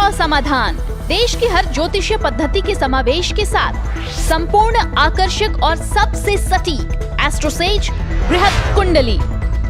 संभव समाधान, देश की हर ज्योतिषीय पद्धति के समावेश के साथ संपूर्ण आकर्षक और सबसे सटीक एस्ट्रोसेज बृहद कुंडली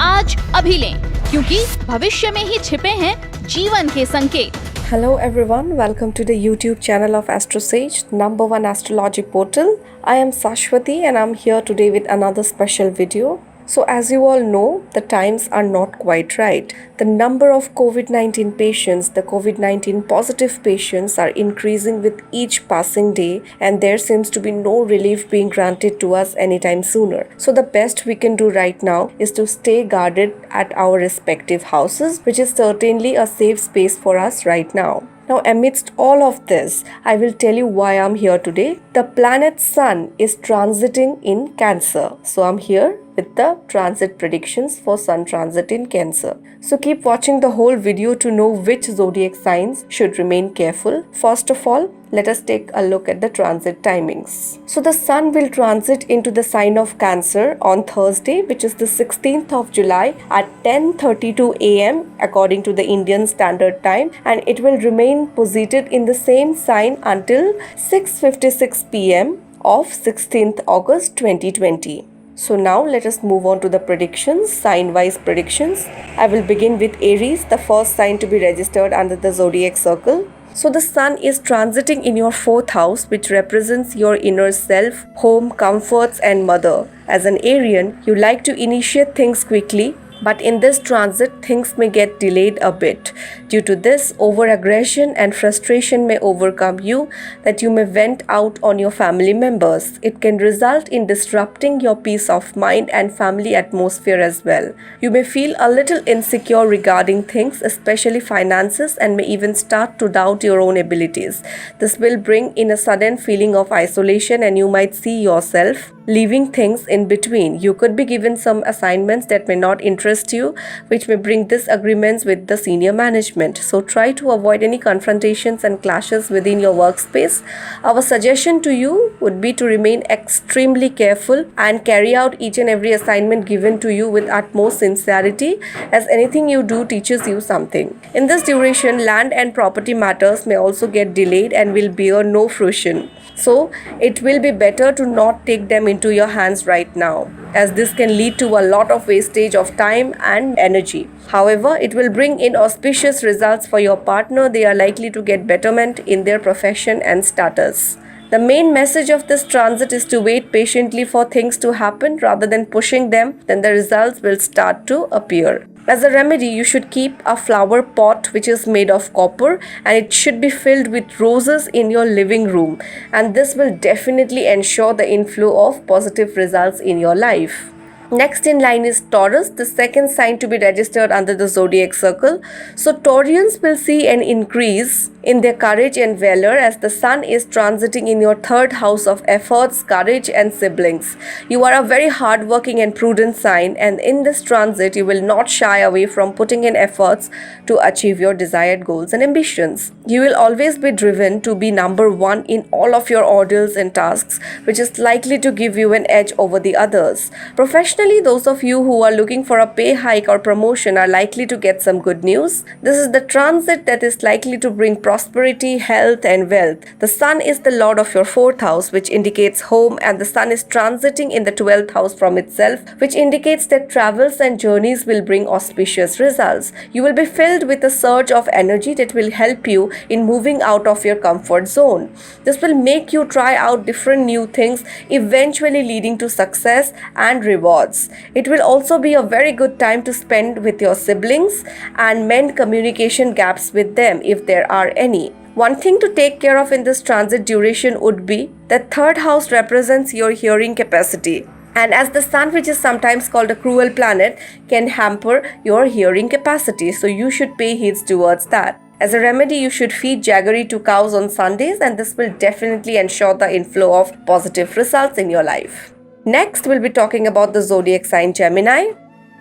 आज अभी लें, क्योंकि भविष्य में ही छिपे हैं जीवन के संकेत। Hello everyone, welcome to the YouTube channel of AstroSage, #1 astrology portal. I am Sashwati and I'm here today with another special video. So as you all know, the times are not quite right. The number of COVID-19 patients, the COVID-19 positive patients are increasing with each passing day, and there seems to be no relief being granted to us anytime sooner. So the best we can do right now is to stay guarded at our respective houses, which is certainly a safe space for us right now. Now, amidst all of this, I will tell you why I'm here today. The planet Sun is transiting in Cancer. So I'm here with the transit predictions for Sun transit in Cancer. So keep watching the whole video to know which zodiac signs should remain careful. First of all, let us take a look at the transit timings. So the Sun will transit into the sign of Cancer on Thursday, which is the 16th of July at 10:32 a.m. according to the Indian Standard Time, and it will remain posited in the same sign until 6:56 p.m. of 16th August 2020. So now let us move on to the predictions, sign-wise predictions. I will begin with Aries, the first sign to be registered under the zodiac circle. So the Sun is transiting in your 4th house, which represents your inner self, home, comforts and mother. As an Arian, you like to initiate things quickly, but in this transit, things may get delayed a bit. Due to this, over-aggression and frustration may overcome you, that you may vent out on your family members. It can result in disrupting your peace of mind and family atmosphere as well. You may feel a little insecure regarding things, especially finances, and may even start to doubt your own abilities. This will bring in a sudden feeling of isolation, and you might see yourself leaving things in between. You could be given some assignments that may not interest you, which may bring disagreements with the senior management. So try to avoid any confrontations and clashes within your workspace. Our suggestion to you would be to remain extremely careful and carry out each and every assignment given to you with utmost sincerity, as anything you do teaches you something. In this duration, land and property matters may also get delayed and will bear no fruition. So it will be better to not take them into your hands right now, as this can lead to a lot of wastage of time and energy. However, it will bring in auspicious results for your partner. They are likely to get betterment in their profession and status. The main message of this transit is to wait patiently for things to happen rather than pushing them, then the results will start to appear. As a remedy, you should keep a flower pot which is made of copper, and it should be filled with roses in your living room, and this will definitely ensure the inflow of positive results in your life. Next in line is Taurus, the second sign to be registered under the zodiac circle. So Taurians will see an increase in their courage and valor as the Sun is transiting in your 3rd house of efforts, courage and siblings. You are a very hardworking and prudent sign, and in this transit you will not shy away from putting in efforts to achieve your desired goals and ambitions. You will always be driven to be number 1 in all of your orders and tasks, which is likely to give you an edge over the others. Professionally, those of you who are looking for a pay hike or promotion are likely to get some good news. This is the transit that is likely to bring prosperity, health and wealth. The Sun is the lord of your 4th house, which indicates home, and the Sun is transiting in the 12th house from itself, which indicates that travels and journeys will bring auspicious results. You will be filled with a surge of energy that will help you in moving out of your comfort zone. This will make you try out different new things, eventually leading to success and rewards. It will also be a very good time to spend with your siblings and mend communication gaps with them if there are any. One thing to take care of in this transit duration would be that 3rd house represents your hearing capacity. And as the Sun, which is sometimes called a cruel planet, can hamper your hearing capacity, so you should pay heed towards that. As a remedy, you should feed jaggery to cows on Sundays, and this will definitely ensure the inflow of positive results in your life. Next, we'll be talking about the zodiac sign Gemini.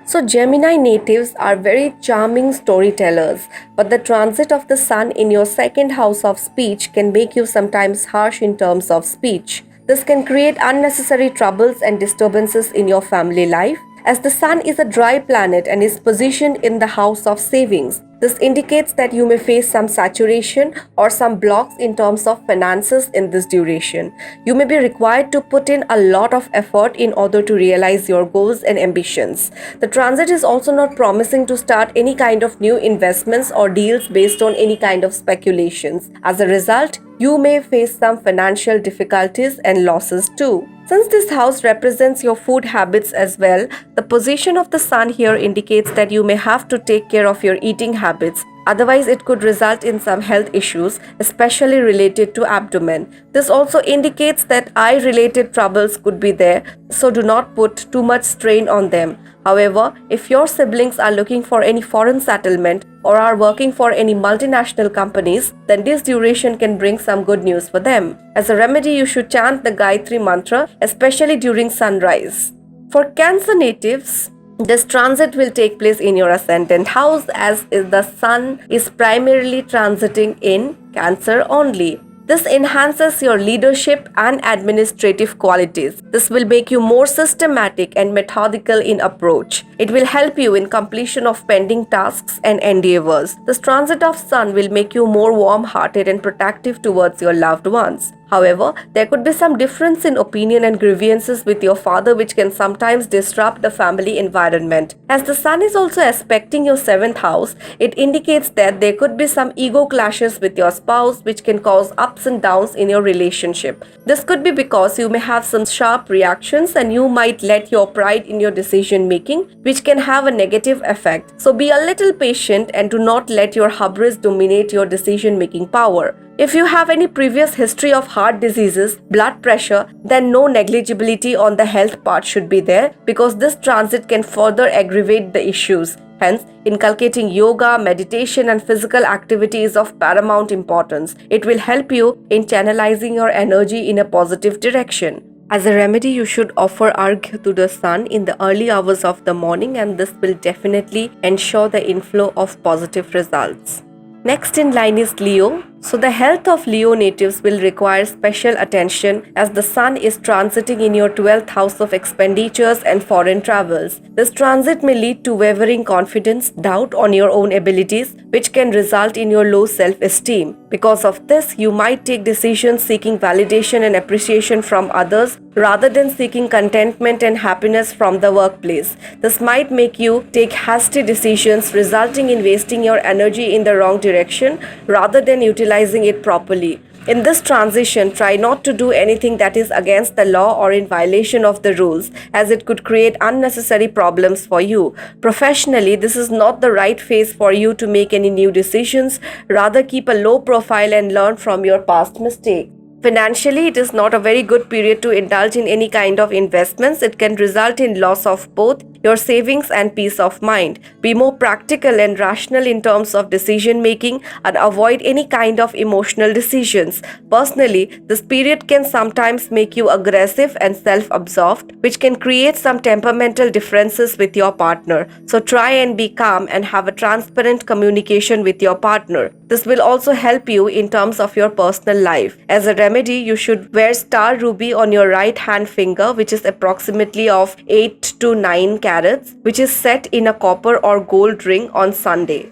So Gemini natives are very charming storytellers, but the transit of the Sun in your 2nd house of speech can make you sometimes harsh in terms of speech. This can create unnecessary troubles and disturbances in your family life. As the Sun is a dry planet and is positioned in the house of savings, This indicates that you may face some saturation or some blocks in terms of finances in this duration. You may be required to put in a lot of effort in order to realize your goals and ambitions. The transit is also not promising to start any kind of new investments or deals based on any kind of speculations. As a result, you may face some financial difficulties and losses too. Since this house represents your food habits as well, the position of the sun here indicates that you may have to take care of your eating habits. Otherwise, it could result in some health issues, especially related to abdomen. This also indicates that eye-related troubles could be there, so do not put too much strain on them. However, if your siblings are looking for any foreign settlement or are working for any multinational companies, then this duration can bring some good news for them. As a remedy, you should chant the Gayatri mantra, especially during sunrise. For Cancer natives, this transit will take place in your ascendant house, as the sun is primarily transiting in Cancer only. This enhances your leadership and administrative qualities. This will make you more systematic and methodical in approach. It will help you in completion of pending tasks and endeavors. This transit of sun will make you more warm-hearted and protective towards your loved ones. However, there could be some difference in opinion and grievances with your father, which can sometimes disrupt the family environment. As the sun is also aspecting your 7th house, it indicates that there could be some ego clashes with your spouse, which can cause ups and downs in your relationship. This could be because you may have some sharp reactions and you might let your pride in your decision making, which can have a negative effect. So be a little patient and do not let your hubris dominate your decision making power. If you have any previous history of heart diseases, blood pressure, then no negligibility on the health part should be there, because this transit can further aggravate the issues. Hence, inculcating yoga, meditation and physical activity is of paramount importance. It will help you in channelizing your energy in a positive direction. As a remedy, you should offer Arghya to the sun in the early hours of the morning, and this will definitely ensure the inflow of positive results. Next in line is Leo. So the health of Leo natives will require special attention, as the sun is transiting in your 12th house of expenditures and foreign travels. This transit may lead to wavering confidence, doubt on your own abilities, which can result in your low self-esteem. Because of this, you might take decisions seeking validation and appreciation from others rather than seeking contentment and happiness from the workplace. This might make you take hasty decisions, resulting in wasting your energy in the wrong direction rather than utilizing it properly. In this transition, try not to do anything that is against the law or in violation of the rules, as it could create unnecessary problems for you. Professionally, this is not the right phase for you to make any new decisions. Rather, keep a low profile and learn from your past mistakes. Financially, it is not a very good period to indulge in any kind of investments. It can result in loss of both your savings and peace of mind. Be more practical and rational in terms of decision making and avoid any kind of emotional decisions. Personally, this period can sometimes make you aggressive and self-absorbed, which can create some temperamental differences with your partner. So try and be calm and have a transparent communication with your partner. This will also help you in terms of your personal life. As a remedy, you should wear star ruby on your right hand finger, which is approximately of 8 to 9 carats, which is set in a copper or gold ring on Sunday.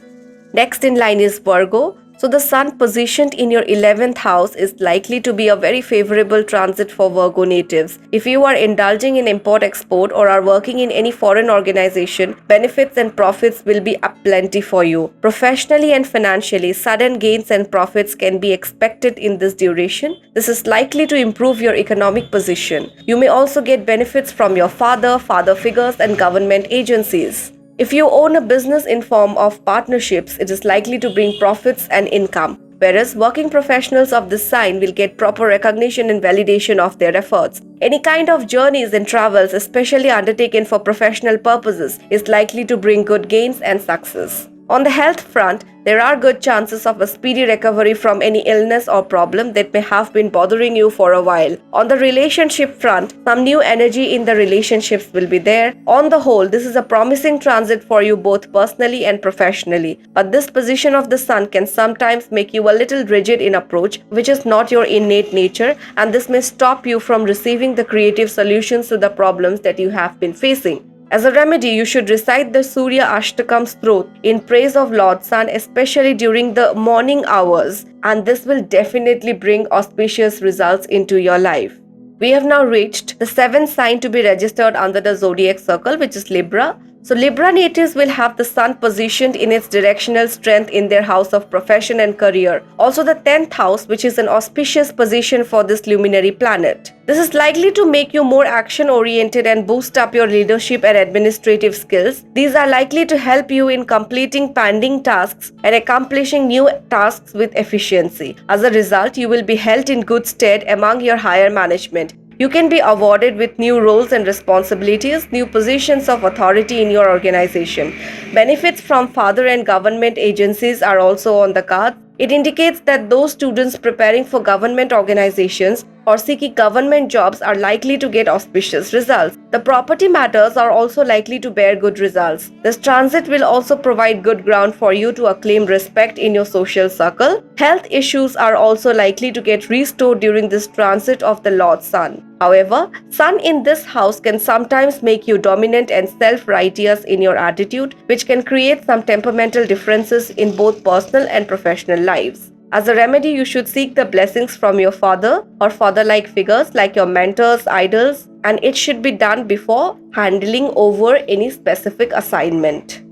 Next in line is Virgo. So the sun positioned in your 11th house is likely to be a very favorable transit for Virgo natives. If you are indulging in import-export or are working in any foreign organization, benefits and profits will be aplenty for you. Professionally and financially, sudden gains and profits can be expected in this duration. This is likely to improve your economic position. You may also get benefits from your father figures and government agencies. If you own a business in form of partnerships, it is likely to bring profits and income, whereas working professionals of this sign will get proper recognition and validation of their efforts. Any kind of journeys and travels, especially undertaken for professional purposes, is likely to bring good gains and success. On the health front, there are good chances of a speedy recovery from any illness or problem that may have been bothering you for a while. On the relationship front, some new energy in the relationships will be there. On the whole, this is a promising transit for you both personally and professionally. But this position of the sun can sometimes make you a little rigid in approach, which is not your innate nature, and this may stop you from receiving the creative solutions to the problems that you have been facing. As a remedy, you should recite the Surya Ashtakam Strot in praise of Lord Sun, especially during the morning hours, and this will definitely bring auspicious results into your life. We have now reached the seventh sign to be registered under the zodiac circle, which is Libra. So Libra natives will have the sun positioned in its directional strength in their house of profession and career. Also the 10th house, which is an auspicious position for this luminary planet. This is likely to make you more action oriented and boost up your leadership and administrative skills. These are likely to help you in completing pending tasks and accomplishing new tasks with efficiency. As a result, you will be held in good stead among your higher management. You can be awarded with new roles and responsibilities, new positions of authority in your organization. Benefits from father and government agencies are also on the card. It indicates that those students preparing for government organizations or seeking government jobs are likely to get auspicious results. The property matters are also likely to bear good results. This transit will also provide good ground for you to acclaim respect in your social circle. Health issues are also likely to get restored during this transit of the Lord Sun. However, Sun in this house can sometimes make you dominant and self-righteous in your attitude, which can create some temperamental differences in both personal and professional lives. As a remedy, you should seek the blessings from your father or father-like figures like your mentors, idols, and it should be done before handling over any specific assignment.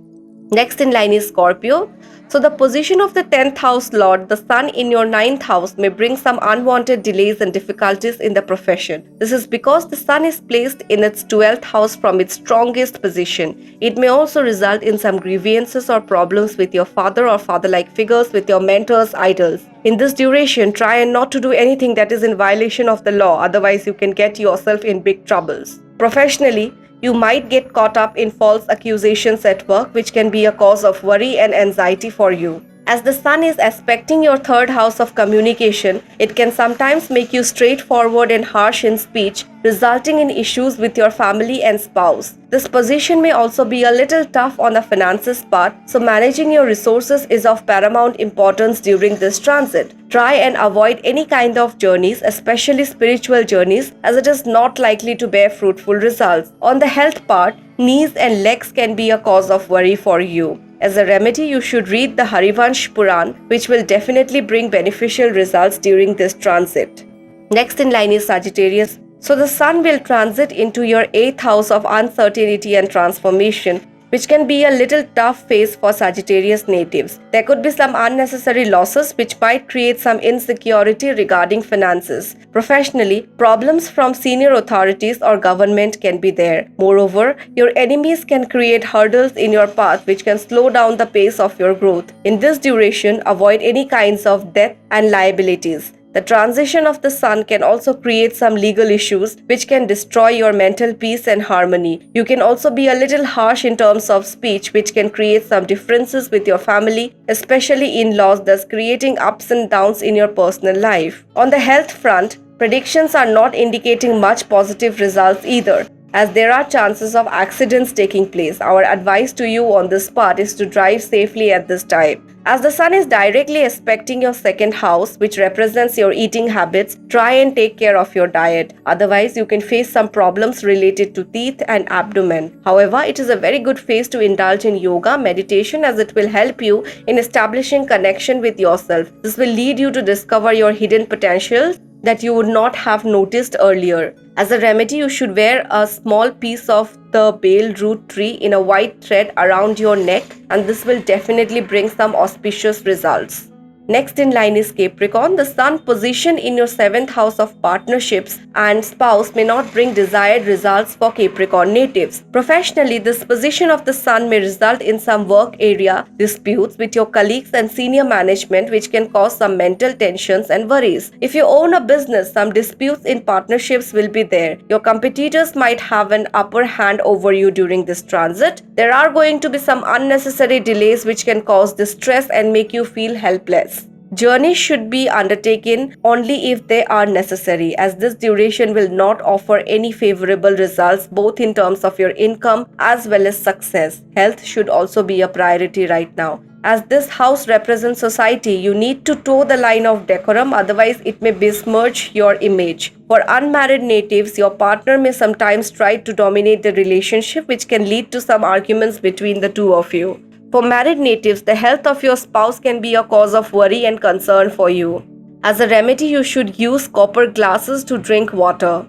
Next in line is Scorpio. So the position of the 10th house lord, the sun in your 9th house, may bring some unwanted delays and difficulties in the profession. This is because the sun is placed in its 12th house from its strongest position. It may also result in some grievances or problems with your father or father-like figures, with your mentors, idols. In this duration, try and not to do anything that is in violation of the law, otherwise you can get yourself in big troubles. Professionally, you might get caught up in false accusations at work, which can be a cause of worry and anxiety for you. As the sun is aspecting your 3rd house of communication, it can sometimes make you straightforward and harsh in speech, resulting in issues with your family and spouse. This position may also be a little tough on the finances part, so managing your resources is of paramount importance during this transit. Try and avoid any kind of journeys, especially spiritual journeys, as it is not likely to bear fruitful results. On the health part, knees and legs can be a cause of worry for you. As a remedy, you should read the Harivansh Puran, which will definitely bring beneficial results during this transit. Next in line is Sagittarius. So the sun will transit into your 8th house of uncertainty and transformation, which can be a little tough phase for Sagittarius natives. There could be some unnecessary losses which might create some insecurity regarding finances. Professionally, problems from senior authorities or government can be there. Moreover, your enemies can create hurdles in your path which can slow down the pace of your growth. In this duration, avoid any kinds of debt and liabilities. The transition of the sun can also create some legal issues which can destroy your mental peace and harmony. You can also be a little harsh in terms of speech, which can create some differences with your family, especially in-laws, thus creating ups and downs in your personal life. On the health front, predictions are not indicating much positive results either, as there are chances of accidents taking place. Our advice to you on this part is to drive safely at this time. As the sun is directly aspecting your 2nd house, which represents your eating habits, try and take care of your diet. Otherwise, you can face some problems related to teeth and abdomen. However, it is a very good phase to indulge in yoga, meditation, as it will help you in establishing connection with yourself. This will lead you to discover your hidden potentials that you would not have noticed earlier. As a remedy, you should wear a small piece of the bale root tree in a white thread around your neck, and this will definitely bring some auspicious results. Next in line is Capricorn. The sun position in your 7th house of partnerships and spouse may not bring desired results for Capricorn natives. Professionally, this position of the sun may result in some work area disputes with your colleagues and senior management, which can cause some mental tensions and worries. If you own a business, some disputes in partnerships will be there. Your competitors might have an upper hand over you during this transit. There are going to be some unnecessary delays which can cause distress and make you feel helpless. Journeys should be undertaken only if they are necessary, as this duration will not offer any favorable results both in terms of your income as well as success. Health should also be a priority right now. As this house represents society, you need to toe the line of decorum, otherwise it may besmirch your image. For unmarried natives, your partner may sometimes try to dominate the relationship, which can lead to some arguments between the two of you. For married natives, the health of your spouse can be a cause of worry and concern for you. As a remedy, you should use copper glasses to drink water.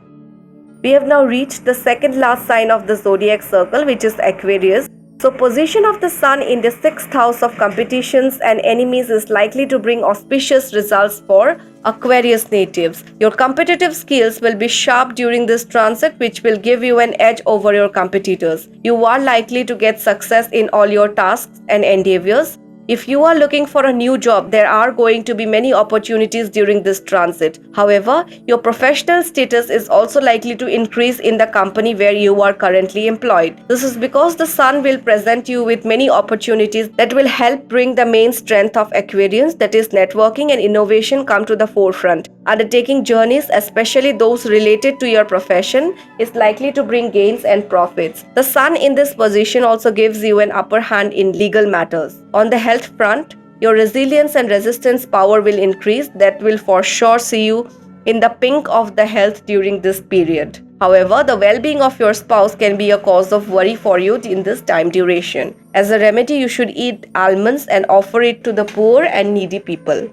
We have now reached the second last sign of the zodiac circle, which is Aquarius. So position of the sun in the 6th house of competitions and enemies is likely to bring auspicious results for Aquarius natives. Your competitive skills will be sharp during this transit, which will give you an edge over your competitors. You are likely to get success in all your tasks and endeavors. If you are looking for a new job, there are going to be many opportunities during this transit. However, your professional status is also likely to increase in the company where you are currently employed. This is because the sun will present you with many opportunities that will help bring the main strength of Aquarians, that is networking and innovation, come to the forefront. Undertaking journeys, especially those related to your profession, is likely to bring gains and profits. The sun in this position also gives you an upper hand in legal matters. On the health front, your resilience and resistance power will increase. That will for sure see you in the pink of the health during this period. However, the well-being of your spouse can be a cause of worry for you in this time duration. As a remedy, you should eat almonds and offer it to the poor and needy people.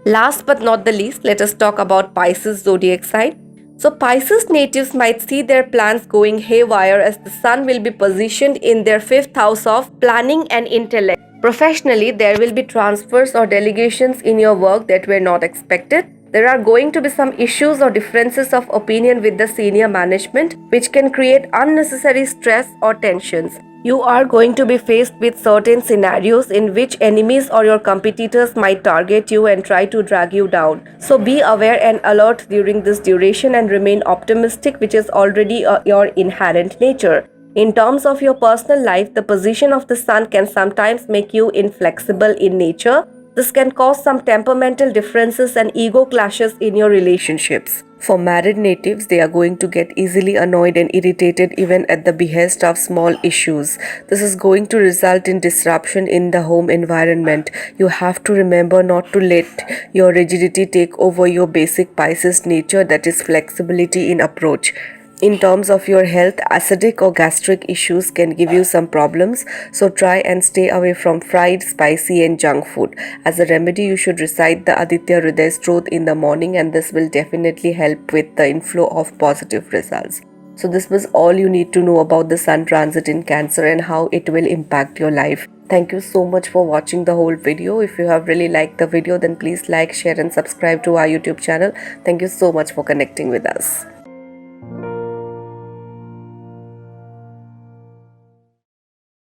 Last but not the least, let us talk about Pisces zodiac sign. So Pisces natives might see their plans going haywire as the sun will be positioned in their 5th house of planning and intellect. Professionally, there will be transfers or delegations in your work that were not expected. There are going to be some issues or differences of opinion with the senior management, which can create unnecessary stress or tensions. You are going to be faced with certain scenarios in which enemies or your competitors might target you and try to drag you down. So be aware and alert during this duration and remain optimistic, which is already your inherent nature. In terms of your personal life, the position of the sun can sometimes make you inflexible in nature. This can cause some temperamental differences and ego clashes in your relationships. For married natives, they are going to get easily annoyed and irritated even at the behest of small issues. This is going to result in disruption in the home environment. You have to remember not to let your rigidity take over your basic Pisces nature, that is flexibility in approach. In terms of your health, acidic or gastric issues can give you some problems, so try and stay away from fried, spicy and junk food. As a remedy, you should recite the Aditya Hriday Stotra in the morning, and this will definitely help with the inflow of positive results. So this was all you need to know about the sun transit in Cancer and how it will impact your life. Thank you so much for watching the whole video. If you have really liked the video, then please like, share and subscribe to our YouTube channel. Thank you so much for connecting with us.